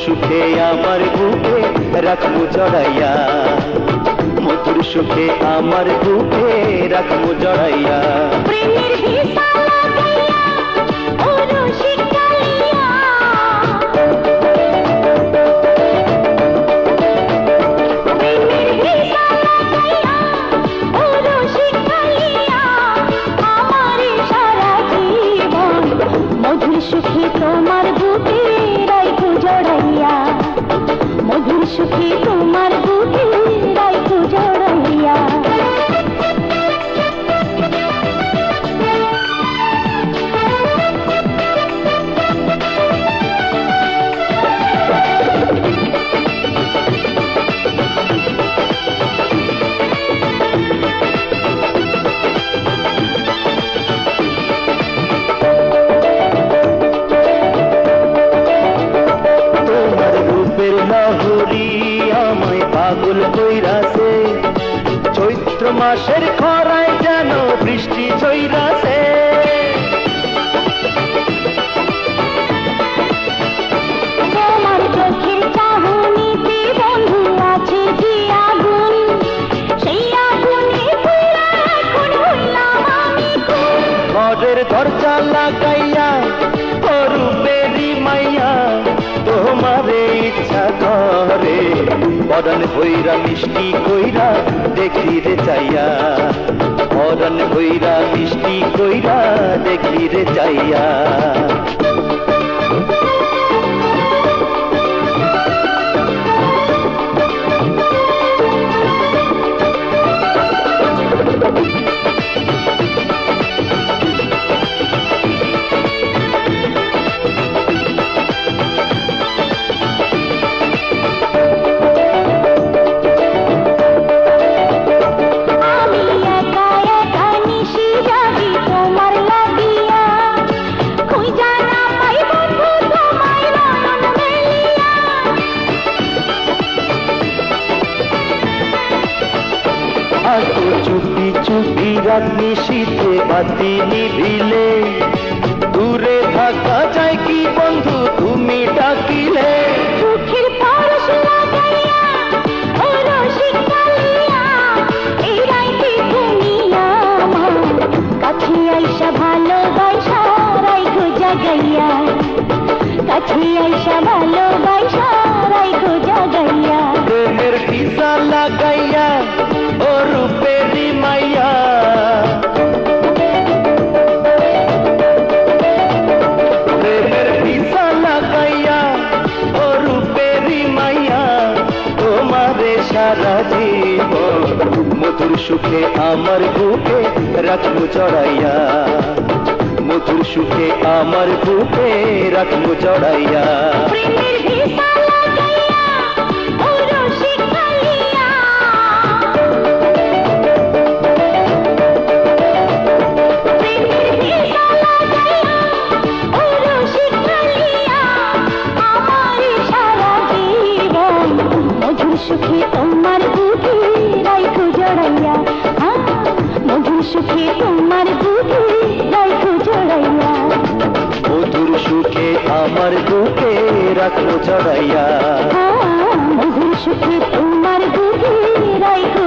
সুখে আমার বুকে রাখবো জড়াইয়া, মধুর সুখে আমার বুকে রাখবো জড়াইয়া। প্রেমের ভিসা লাগাইয়া ও রসিক কালিয়া, প্রেমের ভিসা লাগাইয়া ও রসিক কালিয়া, আমার সারা জীবন মধুর সুখে তোমার বুকে রাখবো জড়াইয়া, মধুর সুখে তোমার বুকে রাখবো জড়াইয়া। আমায় পাগল কইরাছে, চৈত্র মাসের খরায় যেন বৃষ্টি চইরাছে। তোমার চোখের চাহনিতে বন্ধু আছে যে আগুন, সেই আগুনে পুরা এখন হইলাম আমি খুন। ঘরের দরজা লাগাইয়া রূপেরি মাইয়া, তোমারে ইচ্ছা করে পরাণ ভৈরা মিষ্টি কইরা দেখি রে চাইয়া, পরাণ ভৈরা মিষ্টি কইরা দেখি রে চাইয়া। চুপি চুপি রাত নিশীথে বাতি নিভিলে, দূরে থাকা যায় কি বন্ধু তুমি ডাকিলে। চোখের পরশ লাগাইয়া ও রসিক কালিয়া, এই রাইতে তুমি আমার কাছে আইসা ভালোবাসা রাইখো জাগাইয়া, কাছে আইসা ভালোবাসা রাইখো জাগাইয়া। প্রেমের ভিসা লাগাইয়া ও রূপেরি মাইয়া, প্রেমের ভিসা লাগাইয়া ও রূপেরি মাইয়া, তোমারে সারা জীবন মধুর সুখে আমার বুকে রাখবো জড়াইয়া, মধুর সুখে আমার বুকে রাখবো জড়াইয়া। প্রেমের ভিসা লাগাইয়া ও রসিক কালিয়া, প্রেমের ভিসা লাগাইয়া ও রসিক কালিয়া, আমার সারা জীবন মধুর সুখে তোমার বুকে রাখবো জড়াইয়া, মধুর সুখে তোমার বুকে রাখবো জড়াইয়া, মধুর সুখে আমার বুকে রাখবো জড়াইয়া, মধুর সুখে তোমার বুকে রাখবো